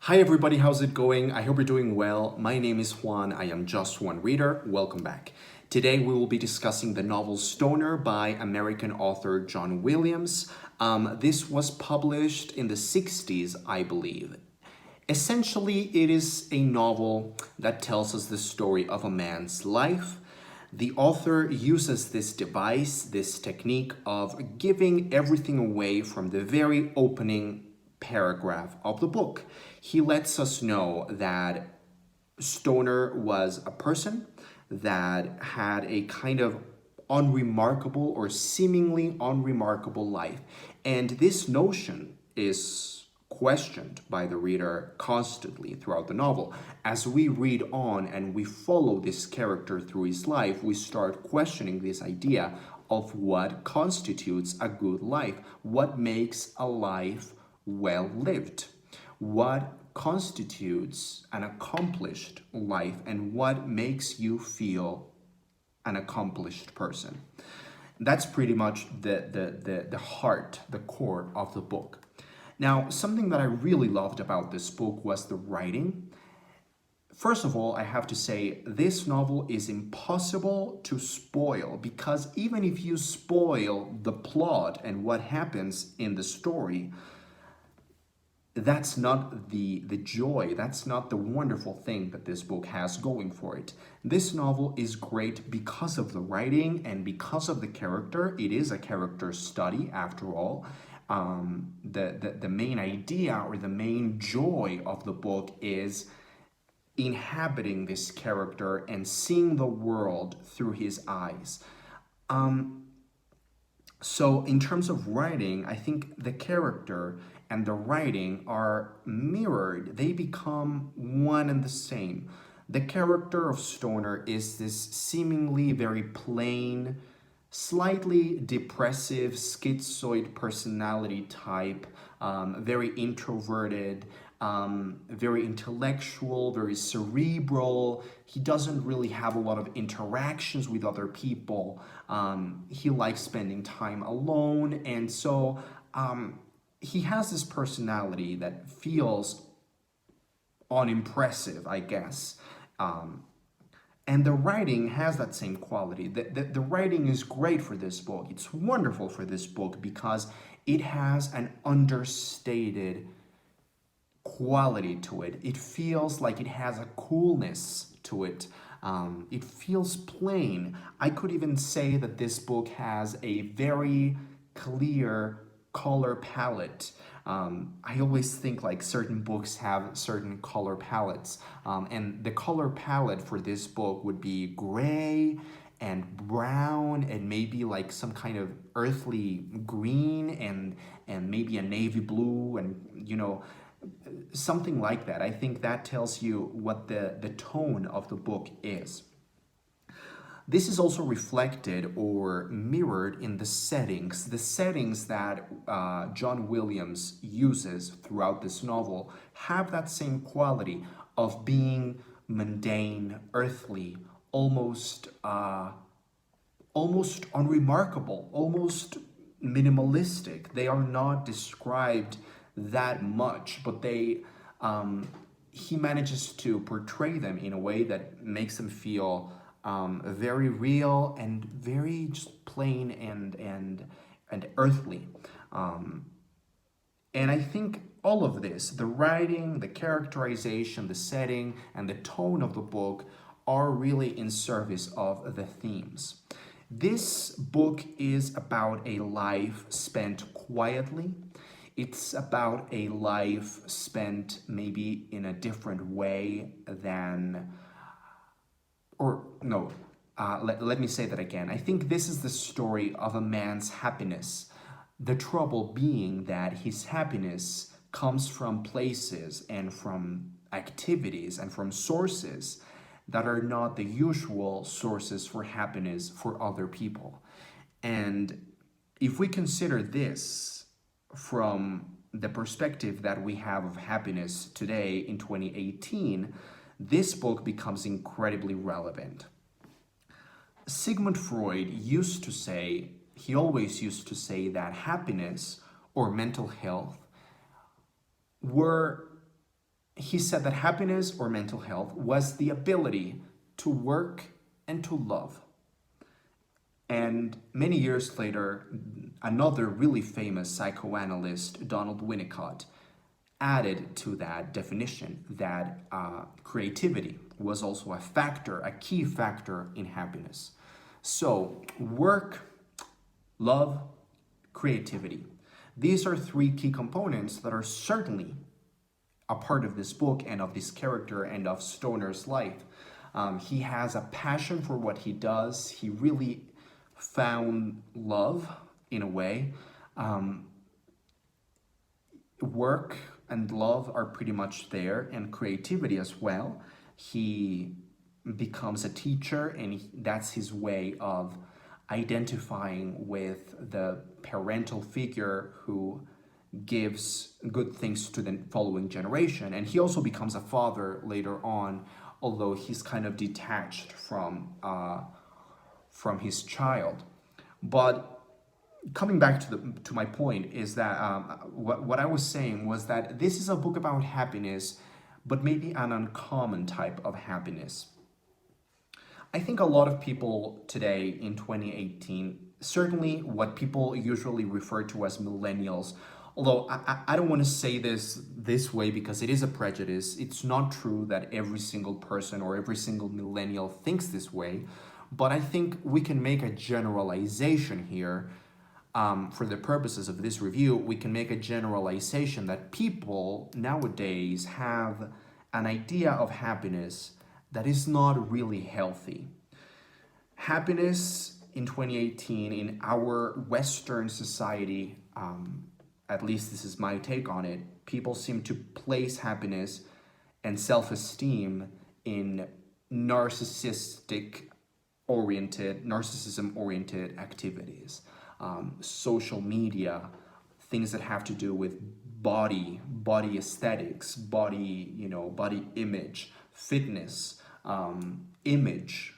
Hi everybody, how's it going? I hope you're doing well. My name is Juan. I am just one reader. Welcome back. Today we will be discussing the novel Stoner by American author John Williams. This was published in the 60s, I believe. Essentially, it is a novel that tells us the story of a man's life. The author uses this device, this technique of giving everything away from the very opening paragraph of the book. He lets us know that Stoner was a person that had a kind of unremarkable or seemingly unremarkable life. And this notion is questioned by the reader constantly throughout the novel. As we read on and we follow this character through his life, we start questioning this idea of what constitutes a good life, what makes a life well lived, what constitutes an accomplished life, and what makes you feel an accomplished person. That's pretty much the heart, the core of the book. Now, something that I really loved about this book was the writing. First of all, I have to say this novel is impossible to spoil, because even if you spoil the plot and what happens in the story, that's not the joy, that's not the wonderful thing that this book has going for it. This novel is great because of the writing and because of the character. It is a character study after all. The main idea or the main joy of the book is inhabiting this character and seeing the world through his eyes. So in terms of writing, I think the character and the writing are mirrored. They become one and the same. The character of Stoner is this seemingly very plain, slightly depressive, schizoid personality type, very introverted, very intellectual, very cerebral. He doesn't really have a lot of interactions with other people. He likes spending time alone, and so he has this personality that feels unimpressive, I guess. And the writing has that same quality. The writing is great for this book. It's wonderful for this book because it has an understated quality to it. It feels like it has a coolness to it. It feels plain. I could even say that this book has a very clear color palette. I always think like certain books have certain color palettes, and the color palette for this book would be gray and brown and maybe like some kind of earthly green and maybe a navy blue, and something like that. I think that tells you what the tone of the book is. This is also reflected or mirrored in the settings. The settings that John Williams uses throughout this novel have that same quality of being mundane, earthly, almost unremarkable, almost minimalistic. They are not described that much, but he manages to portray them in a way that makes them feel very real and very just plain and earthly. And I think all of this, the writing, the characterization, the setting, and the tone of the book are really in service of the themes. This book is about a life spent quietly. It's about a life spent maybe in a different way than, or no, let me say that again. I think this is the story of a man's happiness. The trouble being that his happiness comes from places and from activities and from sources that are not the usual sources for happiness for other people. And if we consider this from the perspective that we have of happiness today in 2018, this book becomes incredibly relevant. Sigmund Freud always used to say that happiness or mental health were he said that happiness or mental health was the ability to work and to love. And many years later, another really famous psychoanalyst, Donald Winnicott, added to that definition that creativity was also a factor, a key factor in happiness. So, work, love, creativity. These are three key components that are certainly a part of this book and of this character and of Stoner's life. He has a passion for what he does. He really found love in a way. Work and love are pretty much there, and creativity as well. He becomes a teacher, and that's his way of identifying with the parental figure who gives good things to the following generation. And he also becomes a father later on, although he's kind of detached from his child. But coming back to my point is that what I was saying was that this is a book about happiness, but maybe an uncommon type of happiness. I think a lot of people today in 2018, certainly what people usually refer to as millennials, although I don't want to say this way because it is a prejudice. It's not true that every single person or every single millennial thinks this way, but I think we can make a generalization here. For the purposes of this review, we can make a generalization that people nowadays have an idea of happiness that is not really healthy. Happiness in 2018 in our Western society, at least this is my take on it, people seem to place happiness and self-esteem in narcissism-oriented activities. Social media, things that have to do with body aesthetics, body image, fitness, image,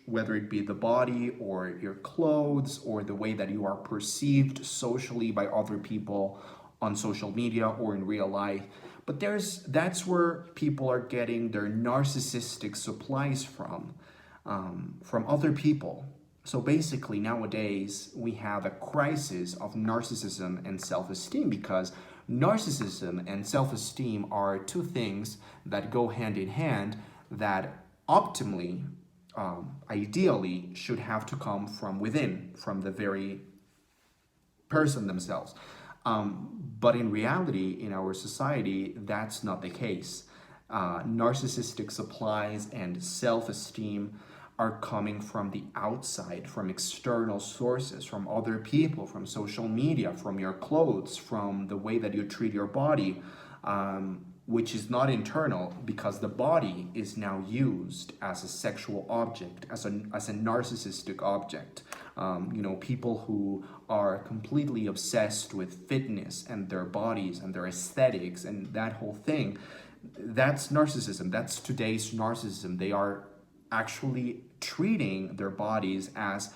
whether it be the body or your clothes or the way that you are perceived socially by other people on social media or in real life. But that's where people are getting their narcissistic supplies from other people. So basically nowadays we have a crisis of narcissism and self-esteem, because narcissism and self-esteem are two things that go hand in hand that optimally, ideally, should have to come from within, from the very person themselves. But in reality, in our society, that's not the case. Narcissistic supplies and self-esteem are coming from the outside, from external sources, from other people, from social media, from your clothes, from the way that you treat your body, which is not internal, because the body is now used as a sexual object, as a narcissistic object. People who are completely obsessed with fitness and their bodies and their aesthetics and that whole thing, that's narcissism. That's today's narcissism. They are actually treating their bodies as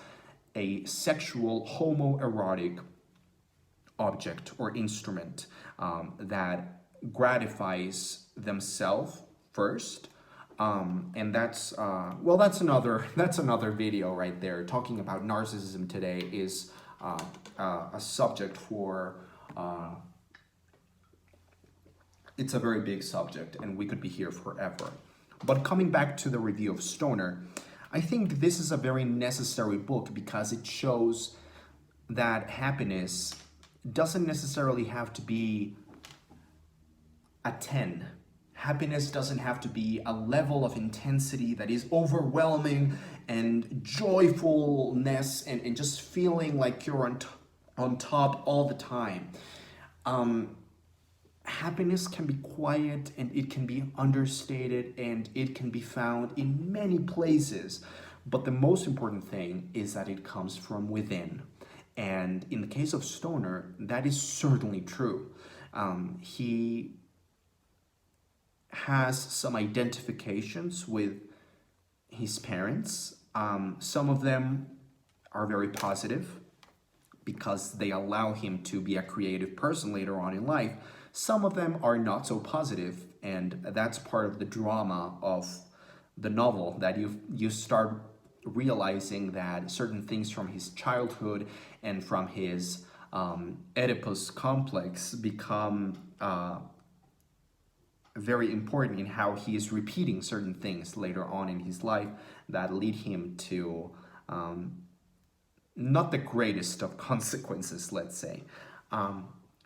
a sexual homoerotic object or instrument that gratifies themselves first, and that's another video right there. Talking about narcissism today is a subject for it's a very big subject, and we could be here forever. But coming back to the review of Stoner, I think this is a very necessary book because it shows that happiness doesn't necessarily have to be a 10. Happiness doesn't have to be a level of intensity that is overwhelming and joyfulness and just feeling like you're on top all the time. Happiness can be quiet, and it can be understated, and it can be found in many places. But the most important thing is that it comes from within. And in the case of Stoner, that is certainly true. He has some identifications with his parents. Some of them are very positive because they allow him to be a creative person later on in life. Some of them are not so positive, and that's part of the drama of the novel, that you start realizing that certain things from his childhood and from his Oedipus complex become very important in how he is repeating certain things later on in his life that lead him to not the greatest of consequences, let's say.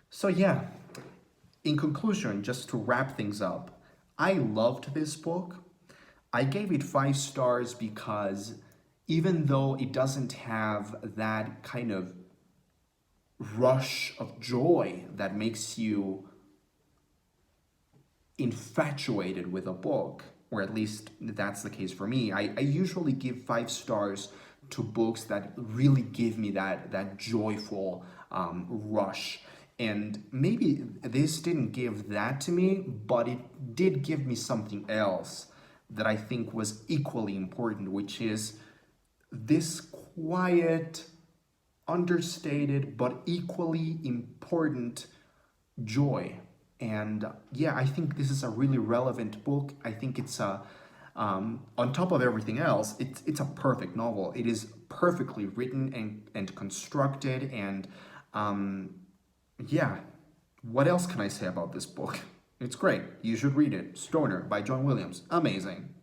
So yeah, in conclusion, just to wrap things up, I loved this book. I gave it 5 stars because even though it doesn't have that kind of rush of joy that makes you infatuated with a book, or at least that's the case for me, I usually give 5 stars to books that really give me that joyful rush. And maybe this didn't give that to me, but it did give me something else that I think was equally important, which is this quiet, understated, but equally important joy. And yeah, I think this is a really relevant book. I think it's on top of everything else, it's a perfect novel. It is perfectly written and constructed. And yeah, what else can I say about this book? It's great. You should read it. Stoner by John Williams. Amazing.